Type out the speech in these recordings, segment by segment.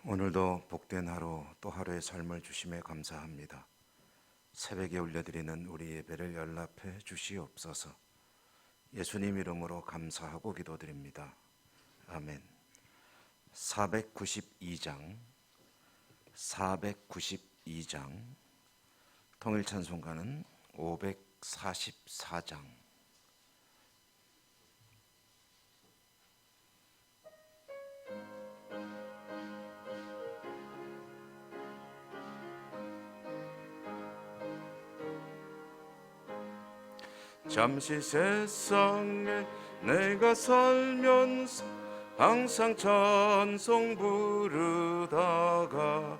오늘도 복된 하루 또 하루의 삶을 주심에 감사합니다. 새벽에 올려드리는 우리 예배를 연락해 주시옵소서. 예수님 이름으로 감사하고 기도드립니다. 아멘. 492장 통일찬송가는 544장. 잠시 세상에 내가 살면서 항상 찬송 부르다가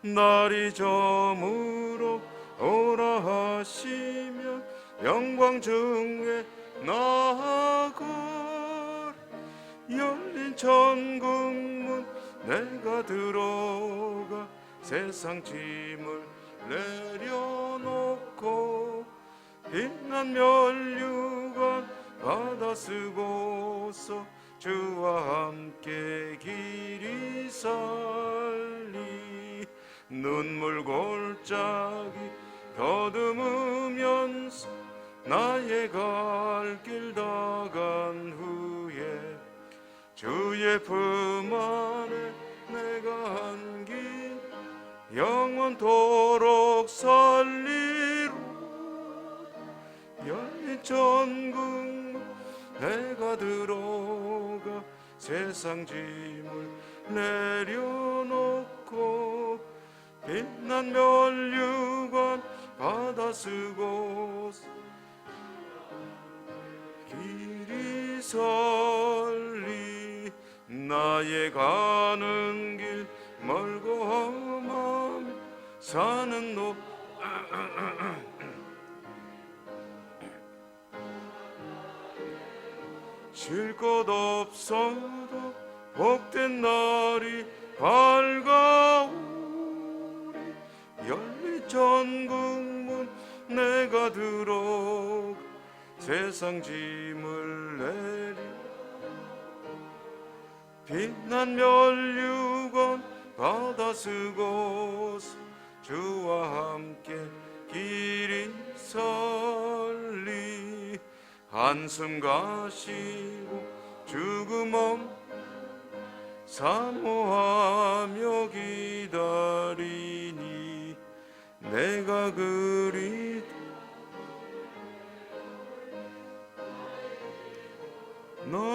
날이 저물어 오라 하시면 영광 중에 나아가 열린 천국문 내가 들어가 세상 짐을 내려놓고 빛난 면류관 받아 쓰고서 주와 함께 길이 살리 눈물 골짜기 더듬으면서 나의 갈 길 다 간 후에 주의 품 안에 내가 안긴 영원토록 살리로 열린 천국 내가 들어가 세상 짐을 내려놓고 빛난 면류관 받아 쓰고 길이 설리 나의 가는 길 멀고 험하며 사는 높 쉴 것 없어도 복된 날이 밝아오리 열린 천국문 내가 들어가 세상 짐을 내리 빛난 면류관 받아 쓰고서 주와 함께 길이 설리 한숨 가시고 죽음 없 사모하며 기다리니 내가 그리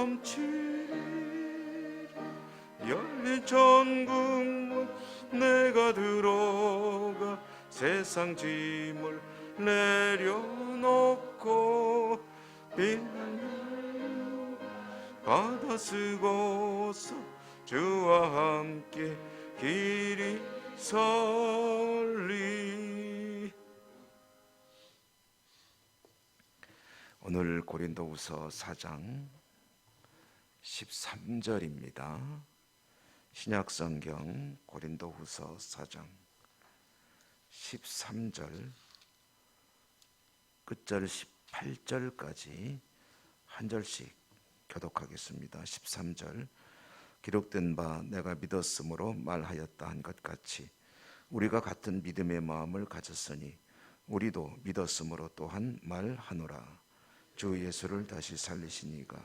넘치리 열린 천국문 내가 들어가 세상 짐을 내려놓고 빛나는 받아 쓰고서 주와 함께 길이 설리. 오늘 고린도후서 4장 13절입니다. 신약성경 고린도후서 4장 13절 끝절 18절까지 한 절씩 교독하겠습니다. 13절 기록된 바 내가 믿었으므로 말하였다 한 것 같이 우리가 같은 믿음의 마음을 가졌으니 우리도 믿었으므로 또한 말하노라. 주 예수를 다시 살리시니가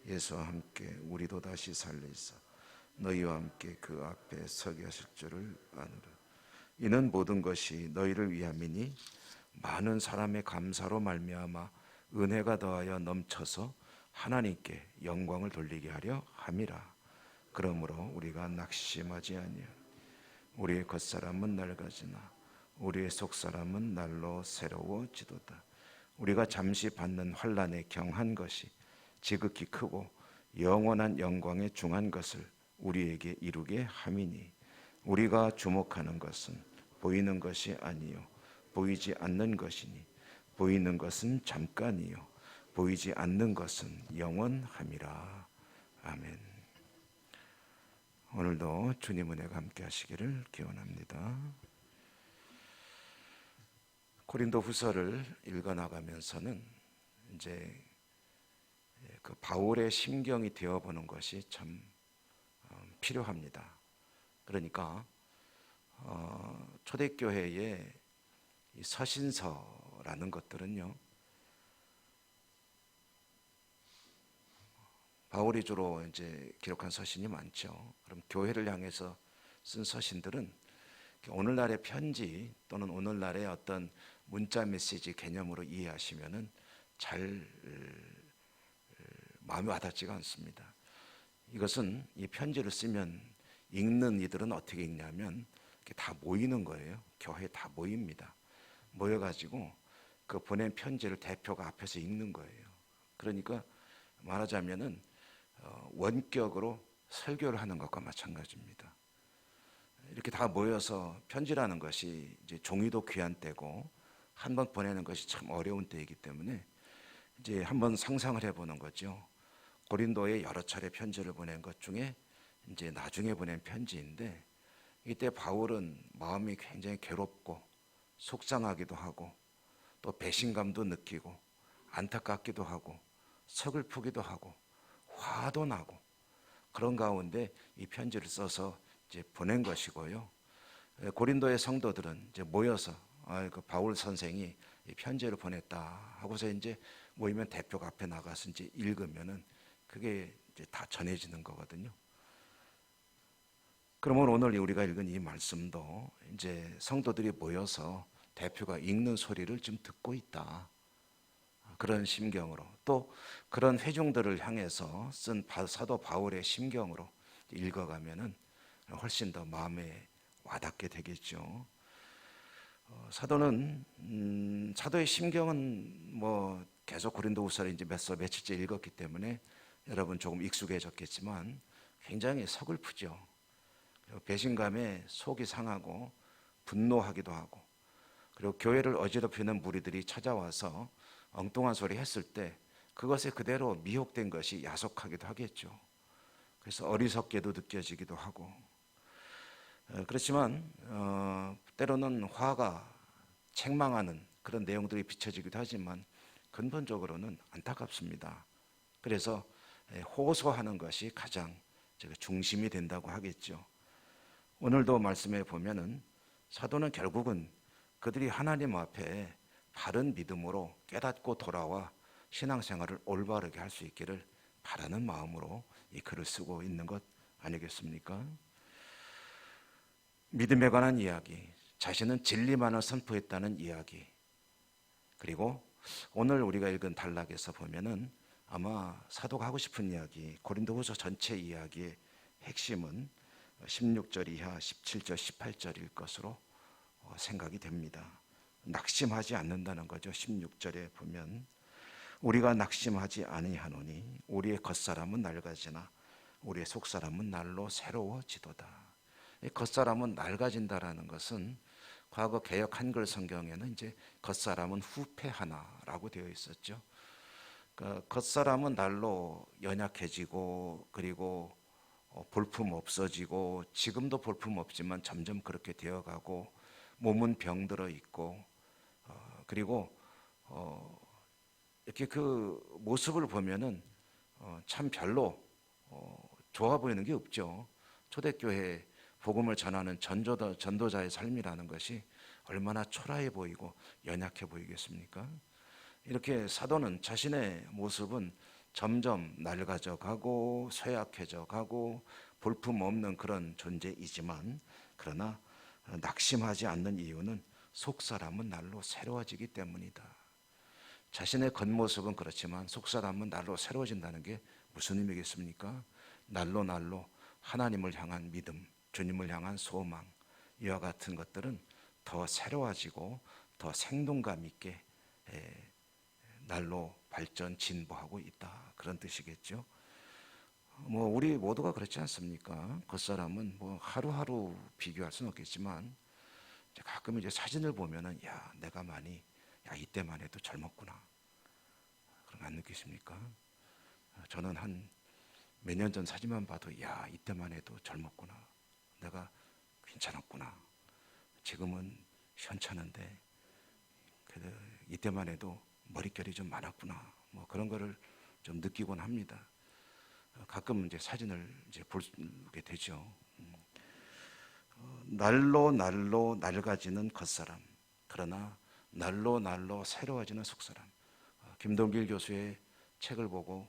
예수와 함께 우리도 다시 살리사 너희와 함께 그 앞에 서게 하실 줄을 아노라. 이는 모든 것이 너희를 위함이니 많은 사람의 감사로 말미암아 은혜가 더하여 넘쳐서 하나님께 영광을 돌리게 하려 함이라. 그러므로 우리가 낙심하지 아니하라. 우리의 겉사람은 낡아지나 우리의 속사람은 날로 새로워지도다. 우리가 잠시 받는 환난에 경한 것이 지극히 크고 영원한 영광에 중한 것을 우리에게 이루게 함이니 우리가 주목하는 것은 보이는 것이 아니요 보이지 않는 것이니 보이는 것은 잠깐이요 보이지 않는 것은 영원함이라. 아멘. 오늘도 주님 은혜가 함께 하시기를 기원합니다. 고린도후서를 읽어나가면서는 이제 그 바울의 심경이 되어보는 것이 참 필요합니다. 그러니까 초대교회의 이 서신서라는 것들은요, 바울이 주로 이제 기록한 서신이 많죠. 그럼 교회를 향해서 쓴 서신들은 오늘날의 편지 또는 오늘날의 어떤 문자 메시지 개념으로 이해하시면은 잘 마음에 와닿지가 않습니다. 이것은 이 편지를 쓰면 읽는 이들은 어떻게 읽냐면 이렇게 다 모이는 거예요. 교회에 다 모입니다. 모여가지고 그 보낸 편지를 대표가 앞에서 읽는 거예요. 그러니까 말하자면은 원격으로 설교를 하는 것과 마찬가지입니다. 이렇게 다 모여서 편지라는 것이 이제 종이도 귀한 때고 한 번 보내는 것이 참 어려운 때이기 때문에 이제 한번 상상을 해보는 거죠. 고린도에 여러 차례 편지를 보낸 것 중에 이제 나중에 보낸 편지인데, 이때 바울은 마음이 굉장히 괴롭고 속상하기도 하고 또 배신감도 느끼고 안타깝기도 하고 서글프기도 하고 화도 나고 그런 가운데 이 편지를 써서 이제 보낸 것이고요. 고린도의 성도들은 이제 모여서 그 바울 선생이 이 편지를 보냈다 하고서 이제 모이면 대표가 앞에 나가서 이제 읽으면은 그게 이제 다 전해지는 거거든요. 그러면 오늘 우리가 읽은 이 말씀도 이제 성도들이 모여서 대표가 읽는 소리를 좀 듣고 있다, 그런 심경으로, 또 그런 회중들을 향해서 쓴 사도 바울의 심경으로 읽어가면은 훨씬 더 마음에 와닿게 되겠죠. 사도의 심경은 뭐 계속 고린도후서를 이제 며칠째 읽었기 때문에 여러분 조금 익숙해졌겠지만 굉장히 서글프죠. 배신감에 속이 상하고 분노하기도 하고, 그리고 교회를 어지럽히는 무리들이 찾아와서 엉뚱한 소리 했을 때 그것에 그대로 미혹된 것이 야속하기도 하겠죠. 그래서 어리석게도 느껴지기도 하고, 그렇지만 때로는 화가 책망하는 그런 내용들이 비춰지기도 하지만 근본적으로는 안타깝습니다. 그래서 호소하는 것이 가장 중심이 된다고 하겠죠. 오늘도 말씀에 보면은 사도는 결국은 그들이 하나님 앞에 바른 믿음으로 깨닫고 돌아와 신앙생활을 올바르게 할 수 있기를 바라는 마음으로 이 글을 쓰고 있는 것 아니겠습니까? 믿음에 관한 이야기, 자신은 진리만을 선포했다는 이야기, 그리고 오늘 우리가 읽은 단락에서 보면은 아마 사도가 하고 싶은 이야기, 고린도후서 전체 이야기의 핵심은 16절 이하 17절 18절일 것으로 생각이 됩니다. 낙심하지 않는다는 거죠. 16절에 보면 우리가 낙심하지 아니하노니 우리의 겉사람은 낡아지나 우리의 속사람은 날로 새로워지도다. 이 겉사람은 낡아진다라는 것은 과거 개역 한글 성경에는 이제 겉사람은 후패하나라고 되어 있었죠. 그러니까 겉사람은 날로 연약해지고, 그리고 볼품 없어지고, 지금도 볼품 없지만 점점 그렇게 되어가고, 몸은 병들어 있고, 그리고 이렇게 그 모습을 보면은 참 별로 좋아 보이는 게 없죠. 초대교회 복음을 전하는 전도자의 삶이라는 것이 얼마나 초라해 보이고 연약해 보이겠습니까? 이렇게 사도는 자신의 모습은 점점 낡아져 가고 쇠약해져 가고 볼품 없는 그런 존재이지만, 그러나 낙심하지 않는 이유는 속사람은 날로 새로워지기 때문이다. 자신의 겉모습은 그렇지만 속사람은 날로 새로워진다는 게 무슨 의미겠습니까? 날로 하나님을 향한 믿음, 주님을 향한 소망, 이와 같은 것들은 더 새로워지고 더 생동감 있게 날로 발전 진보하고 있다, 그런 뜻이겠죠. 뭐 우리 모두가 그렇지 않습니까? 겉사람은 뭐 하루하루 비교할 수는 없겠지만 가끔 이제 사진을 보면은 야, 내가 많이, 야, 이때만 해도 젊었구나, 그런 거 안 느끼십니까? 저는 한 몇 년 전 사진만 봐도 야, 이때만 해도 젊었구나, 내가 괜찮았구나, 지금은 현찮은데 그래도 이때만 해도 머릿결이 좀 많았구나, 뭐 그런 거를 좀 느끼곤 합니다. 가끔 이제 사진을 이제 보게 되죠. 날로 날로 낡아지는 겉사람, 그러나 날로 날로 새로워지는 속사람. 김동길 교수의 책을 보고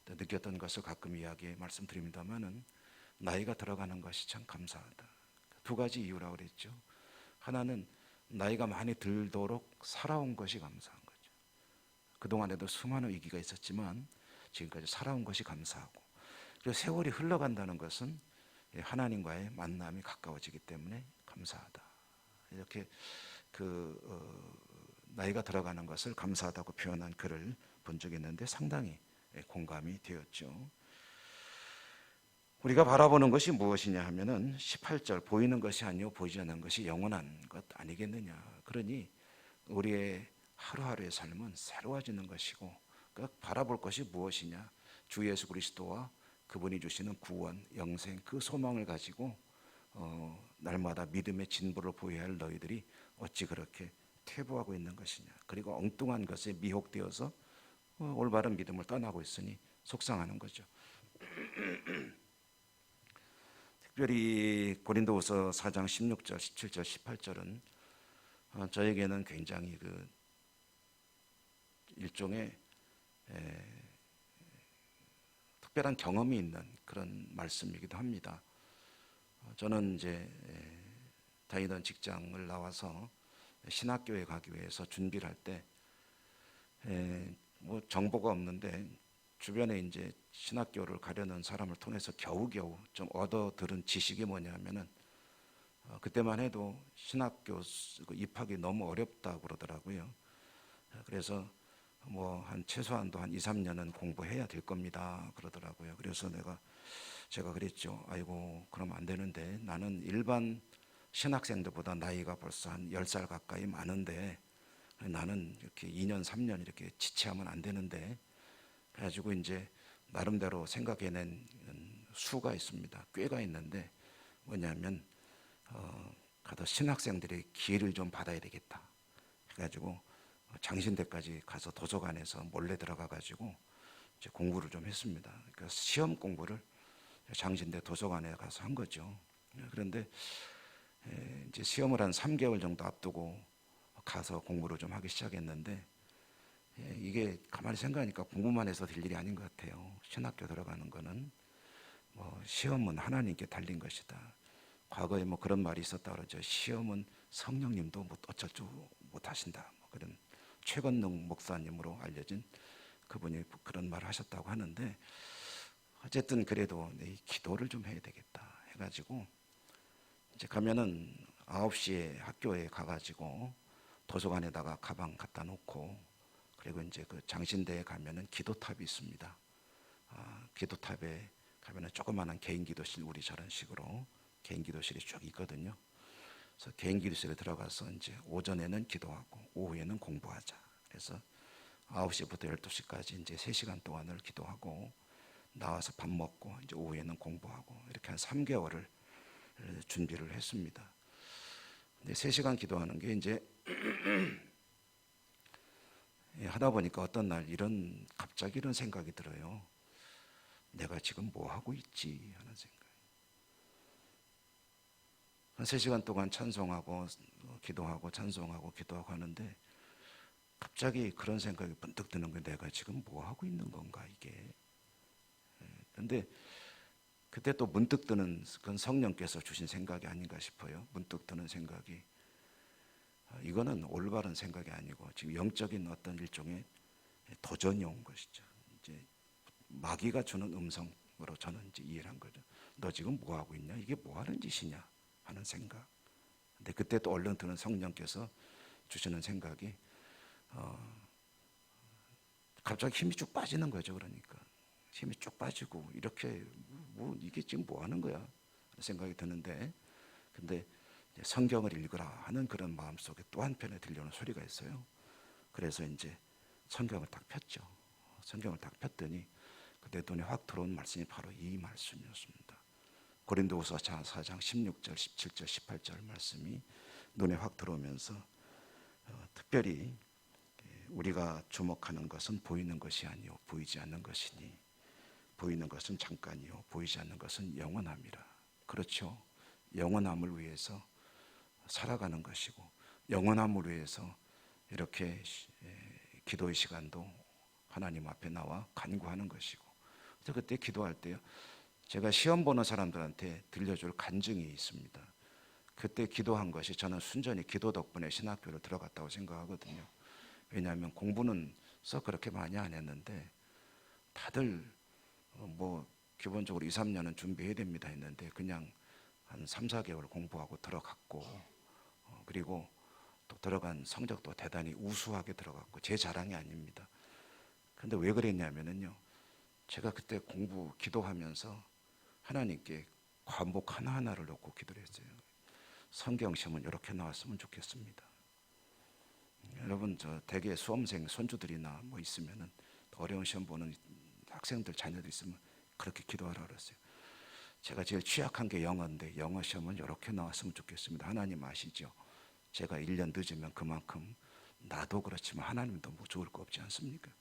느꼈던 것을 가끔 이야기 말씀드립니다만은, 나이가 들어가는 것이 참 감사하다. 두 가지 이유라고 그랬죠. 하나는 나이가 많이 들도록 살아온 것이 감사한 거죠. 그동안에도 수많은 위기가 있었지만 지금까지 살아온 것이 감사하고, 그리고 세월이 흘러간다는 것은 하나님과의 만남이 가까워지기 때문에 감사하다. 이렇게 나이가 들어가는 것을 감사하다고 표현한 글을 본 적이 있는데 상당히 공감이 되었죠. 우리가 바라보는 것이 무엇이냐 하면은 18절, 보이는 것이 아니요 보이지 않는 것이 영원한 것 아니겠느냐. 그러니 우리의 하루하루의 삶은 새로워지는 것이고, 바라볼 것이 무엇이냐, 주 예수 그리스도와 그분이 주시는 구원, 영생, 그 소망을 가지고 날마다 믿음의 진보를 보여야 할 너희들이 어찌 그렇게 퇴보하고 있는 것이냐. 그리고 엉뚱한 것에 미혹되어서 올바른 믿음을 떠나고 있으니 속상하는 거죠. 특별히 고린도후서 4장 16절, 17절, 18절은 저에게는 굉장히 일종의 특별한 경험이 있는 그런 말씀이기도 합니다. 저는 이제 다니던 직장을 나와서 신학교에 가기 위해서 준비를 할 때 뭐 정보가 없는데 주변에 이제 신학교를 가려는 사람을 통해서 겨우겨우 좀 얻어 들은 지식이 뭐냐면은, 그때만 해도 신학교 입학이 너무 어렵다고 그러더라고요. 그래서 뭐 최소한도 한 2, 3년은 공부해야 될 겁니다 그러더라고요. 그래서 제가 그랬죠. 아이고, 그럼 안 되는데 나는 일반 신학생들보다 나이가 벌써 한 10살 가까이 많은데 나는 이렇게 2년, 3년 이렇게 지체하면 안 되는데, 그래가지고 이제 나름대로 생각해낸 수가 있습니다. 꽤가 있는데 뭐냐면 가서 신학생들의 기회를 좀 받아야 되겠다 해가지고 장신대까지 가서 도서관에서 몰래 들어가가지고 이제 공부를 좀 했습니다. 그러니까 시험 공부를 장신대 도서관에 가서 한 거죠. 그런데 이제 시험을 한 3개월 정도 앞두고 가서 공부를 좀 하기 시작했는데, 이게 가만히 생각하니까 공부만 해서 될 일이 아닌 것 같아요. 신학교 들어가는 거는 시험은 하나님께 달린 것이다. 과거에 뭐 그런 말이 있었다 그러죠. 시험은 성령님도 어쩔 줄 못하신다. 그런 최건능 목사님으로 알려진 그분이 그런 말을 하셨다고 하는데, 어쨌든 그래도 내 기도를 좀 해야 되겠다 해가지고 이제 가면은 9시에 학교에 가가지고 도서관에다가 가방 갖다 놓고, 그리고 이제 그 장신대에 가면은 기도탑이 있습니다. 기도탑에 가면은 조그마한 개인 기도실, 우리 저런 식으로 개인 기도실이 쭉 있거든요. 그래서 개인 기도실에 들어가서 이제 오전에는 기도하고 오후에는 공부하자. 그래서 9시부터 12시까지 이제 3시간 동안을 기도하고 나와서 밥 먹고 이제 오후에는 공부하고, 이렇게 한 3개월을 준비를 했습니다. 근데 3시간 기도하는 게 이제 하다 보니까 어떤 날 갑자기 이런 생각이 들어요. 내가 지금 뭐 하고 있지 하는 생각. 한 3시간 동안 찬송하고 기도하고 찬송하고 기도하고 하는데 갑자기 그런 생각이 번뜩 드는 거예요. 내가 지금 뭐 하고 있는 건가 이게. 근데 그때 또 문득 드는, 그건 성령께서 주신 생각이 아닌가 싶어요. 문득 드는 생각이, 이거는 올바른 생각이 아니고 지금 영적인 어떤 일종의 도전이 온 것이죠. 이제 마귀가 주는 음성으로 저는 이제 이해를 한 거죠. 너 지금 뭐 하고 있냐? 이게 뭐 하는 짓이냐? 하는 생각. 근데 그때 또 얼른 드는 성령께서 주시는 생각이 갑자기 힘이 쭉 빠지는 거죠. 그러니까 힘이 쭉 빠지고 이렇게 이게 지금 뭐 하는 거야? 생각이 드는데, 근데 성경을 읽으라 하는 그런 마음속에 또 한편에 들려오는 소리가 있어요. 그래서 이제 성경을 딱 폈죠. 성경을 딱 폈더니 그때 눈에 확 들어온 말씀이 바로 이 말씀이었습니다. 고린도후서 4장 16절, 17절, 18절 말씀이 눈에 확 들어오면서 특별히 우리가 주목하는 것은 보이는 것이 아니요 보이지 않는 것이니, 보이는 것은 잠깐이요 보이지 않는 것은 영원함이라. 그렇죠. 영원함을 위해서 살아가는 것이고, 영원함을 위해서 이렇게 기도의 시간도 하나님 앞에 나와 간구하는 것이고, 그래서 그때 기도할 때요, 제가 시험 보는 사람들한테 들려줄 간증이 있습니다. 그때 기도한 것이 저는 순전히 기도 덕분에 신학교를 들어갔다고 생각하거든요. 왜냐하면 공부는 썩 그렇게 많이 안 했는데 다들 뭐 기본적으로 2, 3년은 준비해야 됩니다 했는데 그냥 한 3, 4개월 공부하고 들어갔고, 그리고 또 들어간 성적도 대단히 우수하게 들어갔고, 제 자랑이 아닙니다. 근데 왜 그랬냐면요, 제가 그때 공부 기도하면서 하나님께 과목 하나하나를 놓고 기도를 했어요. 성경 시험은 이렇게 나왔으면 좋겠습니다. 여러분, 저 대개 수험생 손주들이나 뭐 있으면은 어려운 시험 보는 학생들 자녀들 있으면 그렇게 기도하라 그랬어요. 제가 제일 취약한 게 영어인데 영어 시험은 이렇게 나왔으면 좋겠습니다. 하나님 아시죠? 제가 1년 늦으면 그만큼 나도 그렇지만 하나님도 뭐 좋을 거 없지 않습니까?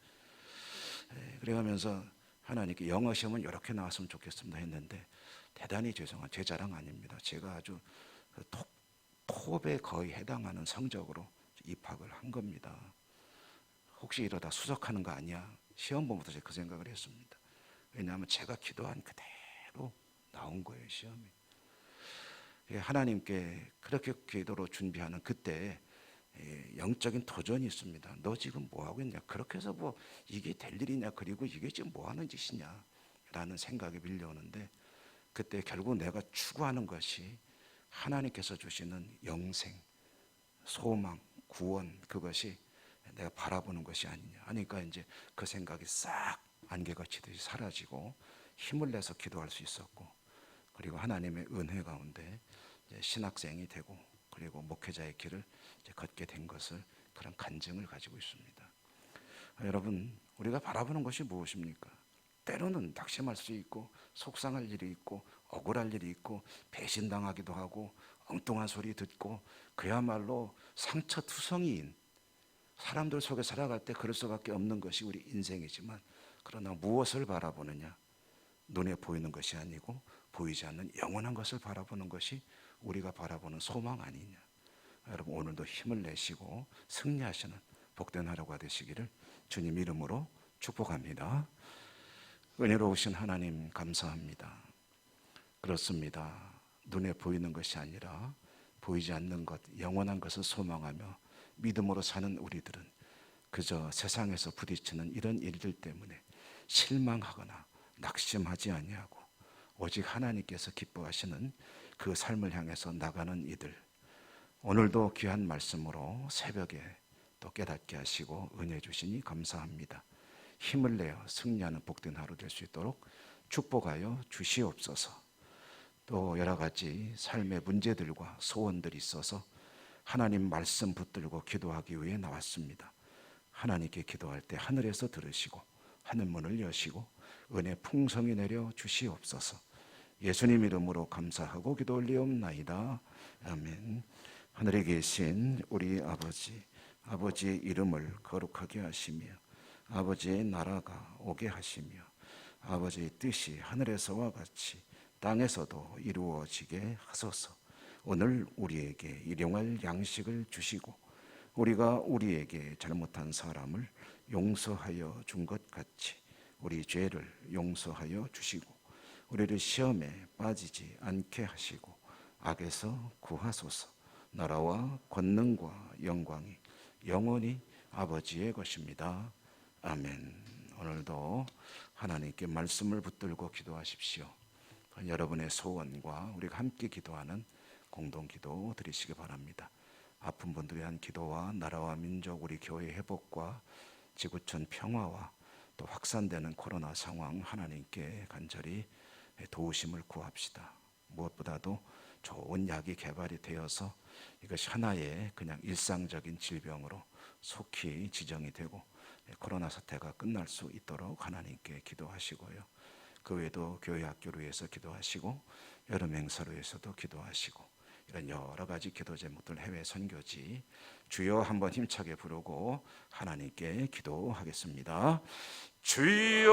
그래가면서 하나님께 영어 시험은 이렇게 나왔으면 좋겠습니다 했는데, 대단히 죄송한 제 자랑 아닙니다. 제가 아주 톱에 거의 해당하는 성적으로 입학을 한 겁니다. 혹시 이러다 수석하는 거 아니야? 시험 보면서 제가 그 생각을 했습니다. 왜냐하면 제가 기도한 그대로 나온 거예요, 시험이. 하나님께 그렇게 기도로 준비하는 그때 영적인 도전이 있습니다. 너 지금 뭐 하고 있냐? 그렇게 해서 뭐 이게 될 일이냐? 그리고 이게 지금 뭐 하는 짓이냐? 라는 생각이 밀려오는데, 그때 결국 내가 추구하는 것이 하나님께서 주시는 영생, 소망, 구원, 그것이 내가 바라보는 것이 아니냐. 하니까 이제 그 생각이 싹 안개가 치듯이 사라지고 힘을 내서 기도할 수 있었고, 그리고 하나님의 은혜 가운데 신학생이 되고 그리고 목회자의 길을 걷게 된 것을, 그런 간증을 가지고 있습니다. 여러분, 우리가 바라보는 것이 무엇입니까? 때로는 낙심할 수 있고 속상할 일이 있고 억울할 일이 있고 배신당하기도 하고 엉뚱한 소리 듣고 그야말로 상처투성이인 사람들 속에 살아갈 때 그럴 수밖에 없는 것이 우리 인생이지만, 그러나 무엇을 바라보느냐? 눈에 보이는 것이 아니고 보이지 않는 영원한 것을 바라보는 것이 우리가 바라보는 소망 아니냐. 여러분, 오늘도 힘을 내시고 승리하시는 복된 하루가 되시기를 주님 이름으로 축복합니다. 은혜로우신 하나님 감사합니다. 그렇습니다. 눈에 보이는 것이 아니라 보이지 않는 것, 영원한 것을 소망하며 믿음으로 사는 우리들은 그저 세상에서 부딪히는 이런 일들 때문에 실망하거나 낙심하지 아니하고 오직 하나님께서 기뻐하시는 그 삶을 향해서 나가는 이들, 오늘도 귀한 말씀으로 새벽에 또 깨닫게 하시고 은혜 주시니 감사합니다. 힘을 내어 승리하는 복된 하루 될 수 있도록 축복하여 주시옵소서. 또 여러 가지 삶의 문제들과 소원들이 있어서 하나님 말씀 붙들고 기도하기 위해 나왔습니다. 하나님께 기도할 때 하늘에서 들으시고 하늘 문을 여시고 은혜 풍성히 내려 주시옵소서. 예수님 이름으로 감사하고 기도 올리옵나이다. 아멘. 하늘에 계신 우리 아버지, 아버지의 이름을 거룩하게 하시며 아버지의 나라가 오게 하시며 아버지의 뜻이 하늘에서와 같이 땅에서도 이루어지게 하소서. 오늘 우리에게 일용할 양식을 주시고 우리가 우리에게 잘못한 사람을 용서하여 준 것 같이 우리 죄를 용서하여 주시고 우리를 시험에 빠지지 않게 하시고 악에서 구하소서. 나라와 권능과 영광이 영원히 아버지의 것입니다. 아멘. 오늘도 하나님께 말씀을 붙들고 기도하십시오. 여러분의 소원과 우리가 함께 기도하는 공동기도 드리시기 바랍니다. 아픈 분들에 대한 기도와 나라와 민족, 우리 교회 회복과 지구촌 평화와 또 확산되는 코로나 상황 하나님께 간절히 도우심을 구합시다. 무엇보다도 좋은 약이 개발이 되어서 이것이 하나의 그냥 일상적인 질병으로 속히 지정이 되고 코로나 사태가 끝날 수 있도록 하나님께 기도하시고요. 그 외에도 교회 학교를 위해서 기도하시고 여름 행사를 위해서도 기도하시고 이런 여러 가지 기도 제목들, 해외 선교지 주여 한번 힘차게 부르고 하나님께 기도하겠습니다. 주여